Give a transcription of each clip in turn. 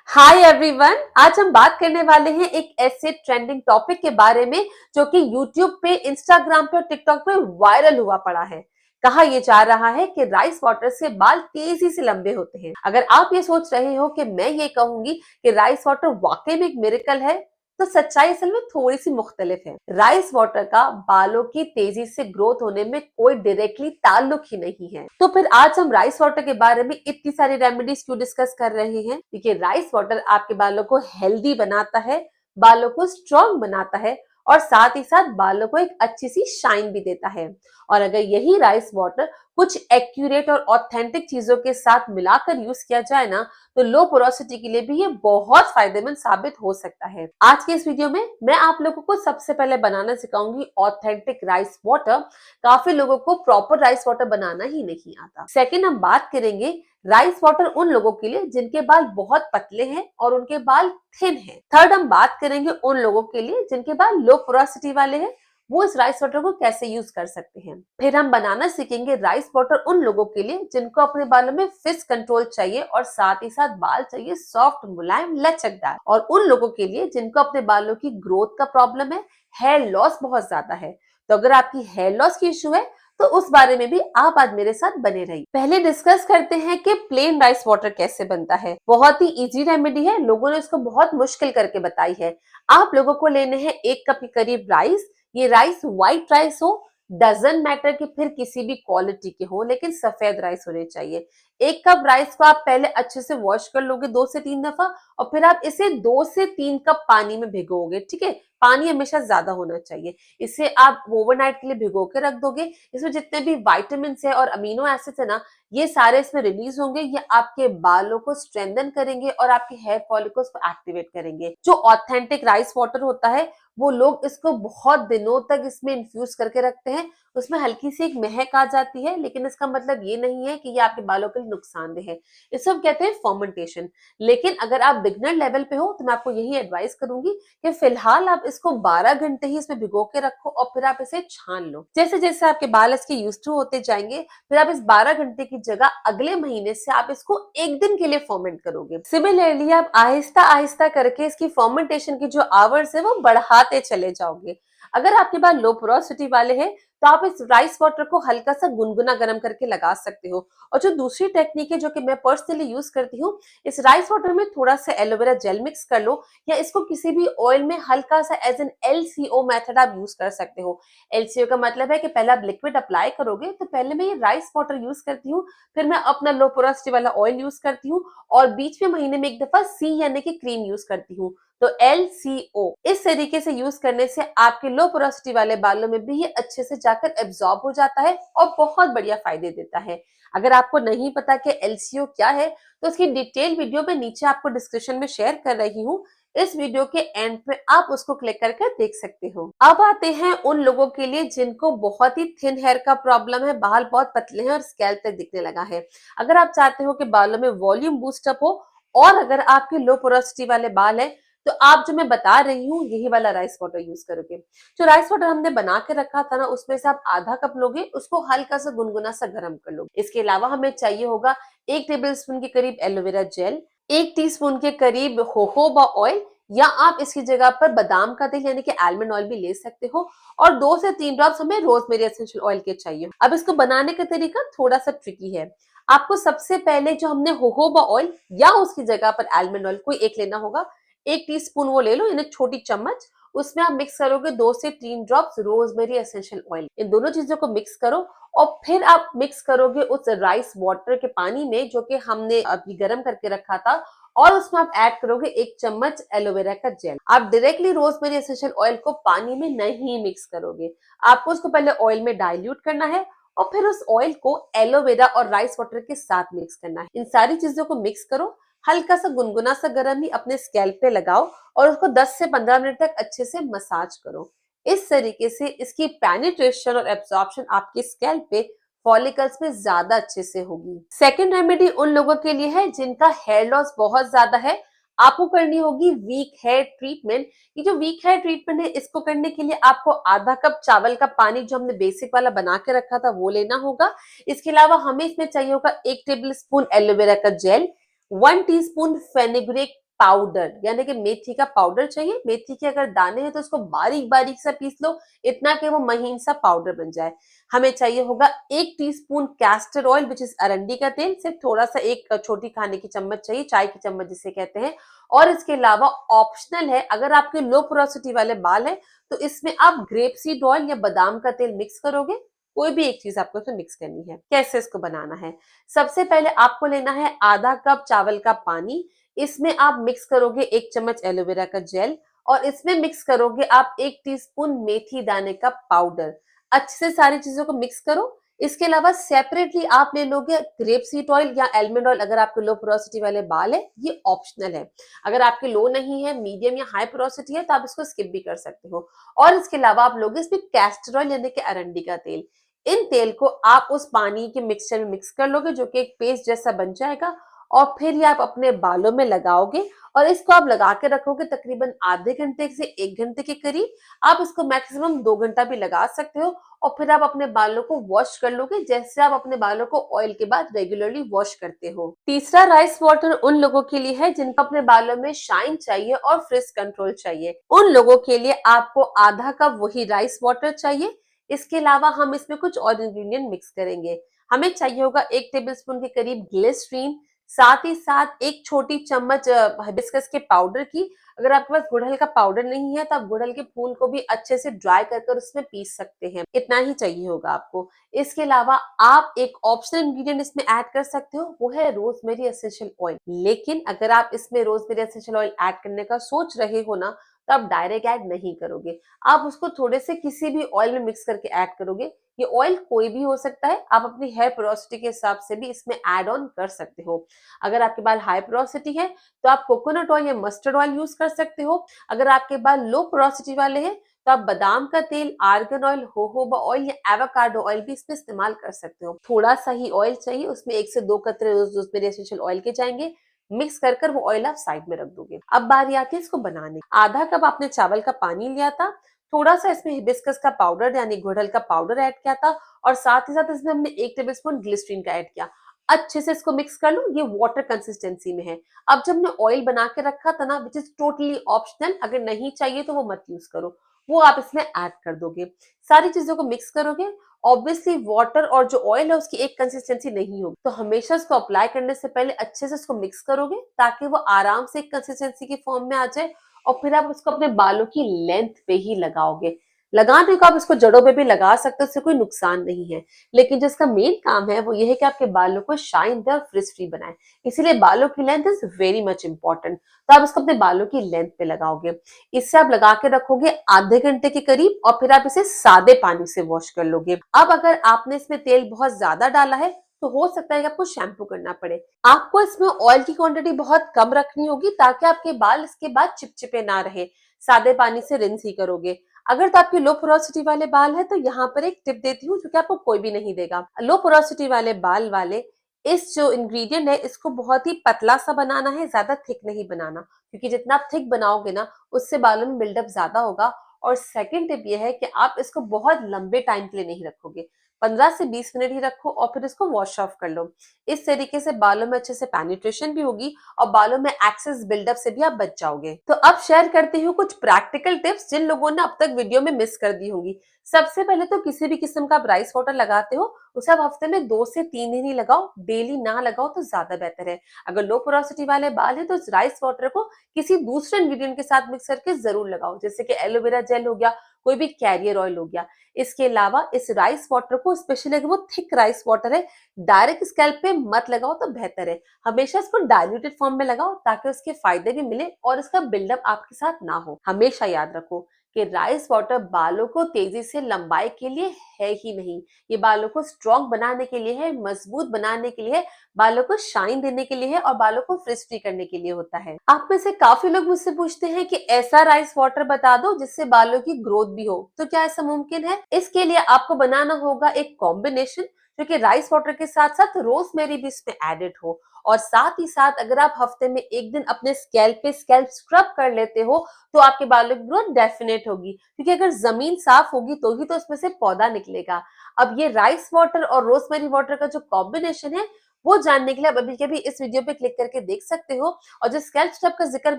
Hi everyone, आज हम बात करने वाले हैं एक ऐसे ट्रेंडिंग टॉपिक के बारे में जो कि यूट्यूब पे, इंस्टाग्राम पे और टिकटॉक पे वायरल हुआ पड़ा है। कहा यह जा रहा है कि राइस वाटर से बाल तेजी से लंबे होते हैं। अगर आप ये सोच रहे हो कि मैं ये कहूंगी कि राइस वाटर वाकई में एक मिरेकल है, तो सच्चाई असल में थोड़ी सी मुख्तलिफ है। राइस वाटर का बालों की तेजी से ग्रोथ होने में कोई डायरेक्टली ताल्लुक ही नहीं है। तो फिर आज हम राइस वाटर के बारे में इतनी सारी रेमेडीज क्यों डिस्कस कर रहे हैं? देखिए, राइस वाटर आपके बालों को हेल्दी बनाता है, बालों को स्ट्रॉन्ग बनाता है और साथ ही साथ बालों को एक अच्छी सी शाइन भी देता है। और अगर यही राइस वाटर कुछ एक्यूरेट और ऑथेंटिक चीजों के साथ मिलाकर यूज किया जाए ना, तो लो पोरोसिटी के लिए भी ये बहुत फायदेमंद साबित हो सकता है। आज के इस वीडियो में मैं आप लोगों को सबसे पहले बनाना सिखाऊंगी ऑथेंटिक राइस वाटर। काफी लोगों को प्रॉपर राइस वाटर बनाना ही नहीं आता। सेकंड, हम बात करेंगे राइस वाटर उन लोगों के लिए जिनके बाल बहुत पतले हैं और उनके बाल थिन हैं। थर्ड, हम बात करेंगे उन लोगों के लिए जिनके बाल लो पोरोसिटी वाले हैं, वो इस राइस वाटर को कैसे यूज कर सकते हैं। फिर हम बनाना सीखेंगे राइस वाटर उन लोगों के लिए जिनको अपने बालों में फिश कंट्रोल चाहिए और साथ ही साथ बाल चाहिए सॉफ्ट, मुलायम, लचकदार। और उन लोगों के लिए जिनको अपने बालों की ग्रोथ का प्रॉब्लम है, हेयर लॉस बहुत ज्यादा है। तो अगर आपकी हेयर लॉस की इश्यू है तो उस बारे में भी आप आज मेरे साथ बने रहिए। पहले डिस्कस करते हैं कि प्लेन राइस वाटर कैसे बनता है। बहुत ही इजी रेमेडी है, लोगों ने इसको बहुत मुश्किल करके बताई है। आप लोगों को लेने हैं 1 कप के करीब राइस। ये राइस व्हाइट राइस हो, डजंट मैटर कि फिर किसी भी क्वालिटी के हो, लेकिन सफेद राइस होने चाहिए। 1 कप राइस को आप पहले अच्छे से वॉश कर लोगे 2 से 3 दफा और फिर आप इसे 2 से 3 कप पानी में भिगोगे। ठीक है, पानी हमेशा ज्यादा होना चाहिए। इसे आप ओवरनाइट के लिए भिगो के रख दोगे। इसमें जितने भी विटामिन है और अमीनो एसिड्स है ना, ये सारे इसमें रिलीज होंगे। ये आपके बालों को स्ट्रेंथन करेंगे और आपके हेयर फॉलिकल्स को एक्टिवेट करेंगे। जो ऑथेंटिक राइस वाटर होता है, वो लोग इसको बहुत दिनों तक इसमें इन्फ्यूज करके रखते हैं। उसमें हल्की सी एक महक आ जाती है, लेकिन इसका मतलब ये नहीं है कि ये आपके बालों के लिए नुकसानदेह है। इसे हम कहते हैं फर्मेंटेशन। लेकिन अगर आप बिगनर लेवल पे हो तो मैं आपको यही एडवाइस करूंगी कि फिलहाल आप इसको 12 घंटे ही इसमें भिगो के रखो और फिर आप इसे छान लो। जैसे जैसे आपके बाल इसके यूज टू होते जाएंगे, फिर आप इस 12 घंटे की जगह अगले महीने से आप इसको एक दिन के लिए फर्मेंट करोगे। सिमिलरली आप आहिस्ता आहिस्ता करके इसकी फर्मेंटेशन की जो आवर्स है वो बढ़ाते चले जाओगे। अगर आपके बाल लो पोरोसिटी वाले हैं तो आप इस राइस वाटर को हल्का सा गुनगुना गर्म करके लगा सकते हो। और जो दूसरी टेक्निक है जो कि मैं पर्सनली यूज करती हूँ, इस राइस वाटर में थोड़ा सा एलोवेरा जेल मिक्स कर लो या इसको किसी भी ऑयल में हल्का सा एज एन LCO मेथड आप यूज कर सकते हो। LCO का मतलब है कि पहले आप लिक्विड अप्लाई करोगे, तो पहले मैं ये राइस वाटर यूज करती हूँ, फिर मैं अपना लो पोरोसिटी वाला ऑयल यूज करती हूँ और बीच में महीने में एक दफा C यानी कि क्रीम यूज करती हूँ। तो LCO इस तरीके से यूज करने से आपके लो पोरोसिटी वाले बालों में भी ये अच्छे से जाकर एब्जॉर्ब हो जाता है और बहुत बढ़िया फायदे देता है। अगर आपको नहीं पता कि LCO क्या है, तो उसकी डिटेल वीडियो मैं नीचे आपको डिस्क्रिप्शन में शेयर कर रही हूँ। इस वीडियो के एंड पे आप उसको क्लिक करके देख सकते हो। अब आते हैं उन लोगों के लिए जिनको बहुत ही थिन हेयर का प्रॉब्लम है, बाल बहुत पतले हैं और स्कैल्प तक दिखने लगा है। अगर आप चाहते हो कि बालों में वॉल्यूम बूस्ट अप हो और अगर आपके लो पोरोसिटी वाले बाल है, तो आप जो मैं बता रही हूँ यही वाला राइस वाटर यूज करोगे। जो राइस वाटर हमने बना के रखा था ना, उसमें से आप आधा कप लोगे, उसको हल्का सा गुनगुना सा गर्म कर लोगे। इसके अलावा हमें चाहिए होगा 1 टेबल स्पून के करीब एलोवेरा जेल, 1 टीस्पून के करीब जोजोबा ऑयल या आप इसकी जगह पर बादाम का तेल यानी कि आलमंड ऑयल भी ले सकते हो और 2 से 3 ड्रॉप्स हमें रोजमेरी एसेंशियल ऑयल के चाहिए। अब इसको बनाने का तरीका थोड़ा सा ट्रिकी है। आपको सबसे पहले जो हमने जोजोबा ऑयल या उसकी जगह पर आलमंड ऑयल कोई एक लेना होगा। 1 टीस्पून वो ले लो, यानी छोटी चम्मच। उसमें आप मिक्स करोगे 2 से 3 ड्रॉप्स रोजमेरी एसेंशियल ऑयल। इन दोनों चीजों को मिक्स करो और फिर आप मिक्स करोगे उस राइस वाटर के पानी में जो कि हमने अभी गर्म करके रखा था और उसमें आप ऐड करोगे 1 चम्मच एलोवेरा का जेल। आप डायरेक्टली रोजमेरी एसेंशियल ऑयल को पानी में नहीं मिक्स करोगे, आपको उसको पहले ऑयल में डाइल्यूट करना है और फिर उस ऑयल को एलोवेरा और राइस वाटर के साथ मिक्स करना है। इन सारी चीजों को मिक्स करो, हल्का सा गुनगुना सा गरम ही अपने स्कैल्प पे लगाओ और उसको 10 से 15 मिनट तक अच्छे से मसाज करो। इस तरीके से इसकी पेनिट्रेशन और एब्जॉर्प्शन आपके स्कैल्प पे फॉलिकल्स में ज्यादा अच्छे से होगी। सेकेंड रेमेडी उन लोगों के लिए है जिनका हेयर लॉस बहुत ज्यादा है। आपको करनी होगी वीक हेयर ट्रीटमेंट। ये जो वीक हेयर ट्रीटमेंट है, इसको करने के लिए आपको आधा कप चावल का पानी जो हमने बेसिक वाला बना के रखा था वो लेना होगा। इसके अलावा हमें इसमें चाहिए होगा 1 टेबल स्पून एलोवेरा का जेल, 1 टीस्पून फेनुग्रीक पाउडर, यानी कि मेथी का पाउडर चाहिए। मेथी के अगर दाने हैं तो उसको बारीक बारीक सा पीस लो, इतना कि वो महीन सा पाउडर बन जाए। हमें चाहिए होगा 1 teaspoon castor oil which is अरंडी का तेल, सिर्फ थोड़ा सा, एक छोटी खाने की चम्मच चाहिए, चाय की चम्मच जिसे कहते हैं। और इसके अलावा ऑप्शनल है, अगर आपके लो पोरोसिटी वाले बाल है तो इसमें आप ग्रेप सीड ऑयल या बादाम का तेल मिक्स करोगे। कोई भी एक चीज आपको इसमें मिक्स करनी है। कैसे इसको बनाना है? सबसे पहले आपको लेना है आधा कप चावल का पानी। इसमें आप मिक्स करोगे 1 चम्मच एलोवेरा का जेल, और इसमें मिक्स करोगे आप 1 टीस्पून मेथी दाने का पाउडर। अच्छे से सारी चीजों को मिक्स करो। इसके अलावा सेपरेटली आप ले लोगे ग्रेप सीड ऑयल या आलमंड ऑयल, अगर आपके लो पोरोसिटी वाले बाल है, ये ऑप्शनल है। अगर आपके लो नहीं है, मीडियम या हाई पोरोसिटी है, तो आप इसको स्किप भी कर सकते हो। और इसके अलावा आप लोगे इसमें कैस्टर ऑयल यानी कि अरंडी का तेल। इन तेल को आप उस पानी के मिक्सचर में मिक्स कर लोगे, जो कि एक पेस्ट जैसा बन जाएगा, और फिर ये आप अपने बालों में लगाओगे। और इसको आप लगा के रखोगे तकरीबन आधे घंटे से 1 घंटे के करीब। आप इसको मैक्सिमम 2 घंटा भी लगा सकते हो, और फिर आप अपने बालों को वॉश कर लोगे, जैसे आप अपने बालों को ऑयल के बाद रेगुलरली वॉश करते हो। तीसरा राइस वाटर उन लोगों के लिए है जिनको अपने बालों में शाइन चाहिए और फ्रिज कंट्रोल चाहिए। उन लोगों के लिए आपको आधा कप वही राइस वाटर चाहिए। इसके अलावा हम इसमें कुछ और इंग्रेडिएंट मिक्स करेंगे। हमें चाहिए होगा 1 टेबलस्पून के करीब ग्लिसरीन, साथ ही साथ 1 छोटी चम्मच हिबिस्कस के पाउडर की। अगर आपके पास गुड़हल का पाउडर नहीं है तो आप गुड़हल के फूल को भी अच्छे से ड्राई कर उसमें पीस सकते हैं। इतना ही चाहिए होगा आपको। इसके अलावा आप एक ऑप्शनल इंग्रेडिएंट इसमें ऐड कर सकते हो, वो है रोजमेरी एसेंशियल ऑयल। लेकिन अगर आप इसमें रोजमेरी एसेंशियल ऑयल ऐड करने का सोच रहे हो ना, तो आप डायरेक्ट ऐड नहीं करोगे। आप उसको थोड़े से किसी भी ऑयल में मिक्स करके ऐड करोगे। ये ऑयल कोई भी हो सकता है, आप अपनी हेयर पोरोसिटी के हिसाब से भी इसमें ऐड ऑन कर सकते हो। अगर आपके बाल हाई पोरोसिटी है तो आप कोकोनट ऑयल या मस्टर्ड ऑयल यूज कर सकते हो। अगर आपके बाल लो पोरोसिटी वाले हैं तो आप बादाम का तेल, आर्गन ऑयल, जोजोबा ऑयल या एवोकाडो ऑयल भी इसमें इस्तेमाल कर सकते हो। थोड़ा सा ही ऑयल चाहिए, उसमें 1 से 2 कतरे रोजमेरी एसेंशियल ऑयल के जाएंगे। मिक्स कर वो ऑयल आप साइड में रख दोगे। अब बारी आती है इसको बनाने। आधा कप आपने चावल का पानी लिया था, थोड़ा सा इसमें हिबिस्कस का पाउडर यानी गुड़हल का पाउडर ऐड किया था, और साथ ही साथ इसमें हमने 1 टेबलस्पून ग्लिसरीन का ऐड किया। अच्छे से इसको मिक्स कर लो। ये वाटर कंसिस्टेंसी में है। अब जब हमने ऑयल बना के रखा था ना, विच इज टोटली ऑप्शनल, अगर नहीं चाहिए तो वो मत यूज करो, वो आप इसमें ऐड कर दोगे। सारी चीजों को मिक्स करोगे। ऑब्वियसली वाटर और जो ऑयल है उसकी एक कंसिस्टेंसी नहीं होगी, तो हमेशा इसको अप्लाई करने से पहले अच्छे से इसको मिक्स करोगे, ताकि वो आराम से एक कंसिस्टेंसी के फॉर्म में आ जाए। और फिर आप उसको अपने बालों की लेंथ पे ही लगाओगे। लगाने को आप इसको जड़ों पे भी लगा सकते हो, उससे कोई नुकसान नहीं है। लेकिन जो इसका मेन काम है वो ये है कि आपके बालों को शाइन दे और फ्रिज फ्री बनाए। इसीलिए बालों की length is very much important. तो आप इसको अपने बालों की लेंथ पे लगाओगे। इससे आप लगा के रखोगे आधे घंटे के करीब, और फिर आप इसे सादे पानी से वॉश कर लोगे। अब अगर आपने इसमें तेल बहुत ज्यादा डाला है तो हो सकता है कि आपको शैम्पू करना पड़े। आपको इसमें ऑयल की क्वांटिटी बहुत कम रखनी होगी, ताकि आपके बाल इसके बाद चिपचिपे ना रहे। सादे पानी से रिंस ही करोगे। अगर तो आपके लो पोरोसिटी वाले बाल है तो यहाँ पर एक टिप देती हूँ, जो कि आपको कोई भी नहीं देगा। लो पोरोसिटी वाले बाल वाले इस जो इंग्रेडिएंट है इसको बहुत ही पतला सा बनाना है, ज्यादा थिक नहीं बनाना, क्योंकि जितना आप थिक बनाओगे ना, उससे बालों में बिल्डअप ज्यादा होगा। और सेकंड टिप ये है कि आप इसको बहुत लंबे टाइम के लिए नहीं रखोगे। 15 से 20 मिनट ही रखो, और फिर इसको वॉश ऑफ कर लो। इस तरीके से बालों में अच्छे से पेनिट्रेशन भी होगी, और बालों में एक्सेस बिल्डअप से भी आप बच जाओगे। तो अब शेयर करती हूँ कुछ प्रैक्टिकल टिप्स जिन लोगों ने अब तक वीडियो में मिस कर दी होंगी। सबसे पहले तो किसी भी किस्म का आप राइस वाटर लगाते हो, उसे आप हफ्ते में 2 से 3 दिन ही लगाओ, डेली ना लगाओ तो ज्यादा बेहतर है। अगर लो पोरोसिटी वाले बाल है तो इस राइस वाटर को किसी दूसरे इंग्रेडिएंट के साथ मिक्स करके जरूर लगाओ, जैसे कि एलोवेरा जेल हो गया, कोई भी कैरियर ऑयल हो गया। इसके अलावा इस राइस वाटर को, स्पेशली अगर वो थिक राइस वाटर है, डायरेक्ट स्कैल्प पे मत लगाओ तो बेहतर है। हमेशा इसको डाइल्यूटेड फॉर्म में लगाओ, ताकि उसके फायदे भी मिले और इसका बिल्डअप आपके साथ ना हो। हमेशा याद रखो कि राइस वाटर बालों को तेजी से लंबाई के लिए है ही नहीं, ये बालों को स्ट्रॉन्ग बनाने के लिए है, मजबूत बनाने के लिए है, बालों को शाइन देने के लिए है, और बालों को फ्रिज फ्री करने के लिए होता है। आप में से काफी लोग मुझसे पूछते हैं कि ऐसा राइस वाटर बता दो जिससे बालों की ग्रोथ भी हो, तो क्या ऐसा मुमकिन है? इसके लिए आपको बनाना होगा एक कॉम्बिनेशन, जो कि राइस वाटर के साथ साथ रोजमेरी भी इसमें एडेड हो। और साथ ही साथ अगर आप हफ्ते में एक दिन अपने स्कैल्प पे स्कैल्प स्क्रब कर लेते हो, तो आपके बालों की ग्रोथ डेफिनेट होगी, क्योंकि अगर जमीन साफ होगी तो ही तो उसमें से पौधा निकलेगा। अब ये राइस वाटर और रोजमेरी वाटर का जो कॉम्बिनेशन है वो जानने के लिए आप अभी के अभी इस वीडियो पे क्लिक करके देख सकते हो। और जो स्केल्प स्टब का जिक्र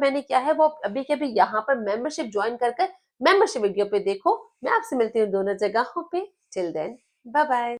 मैंने किया है वो अभी के अभी यहाँ पर मेंबरशिप ज्वाइन कर मेंबरशिप वीडियो पे देखो। मैं आपसे मिलती हूँ दोनों जगहों पे। Till then bye bye.